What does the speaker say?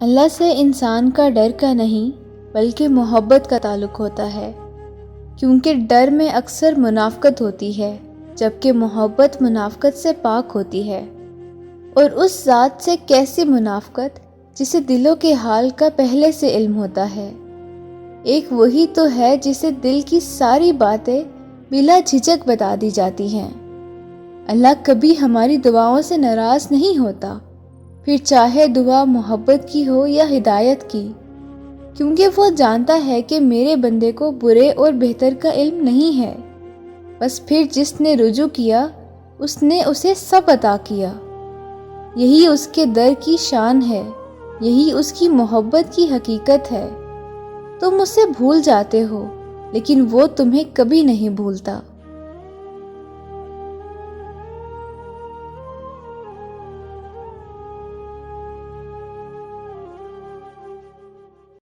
اللہ سے انسان کا ڈر کا نہیں بلکہ محبت کا تعلق ہوتا ہے، کیونکہ ڈر میں اکثر منافقت ہوتی ہے جبکہ محبت منافقت سے پاک ہوتی ہے۔ اور اس ذات سے کیسی منافقت جسے دلوں کے حال کا پہلے سے علم ہوتا ہے۔ ایک وہی تو ہے جسے دل کی ساری باتیں بلا جھجک بتا دی جاتی ہیں۔ اللہ کبھی ہماری دعاؤں سے ناراض نہیں ہوتا، پھر چاہے دعا محبت کی ہو یا ہدایت کی، کیونکہ وہ جانتا ہے کہ میرے بندے کو برے اور بہتر کا علم نہیں ہے، بس پھر جس نے رجوع کیا اس نے اسے سب عطا کیا۔ یہی اس کے در کی شان ہے، یہی اس کی محبت کی حقیقت ہے۔ تم اسے بھول جاتے ہو لیکن وہ تمہیں کبھی نہیں بھولتا۔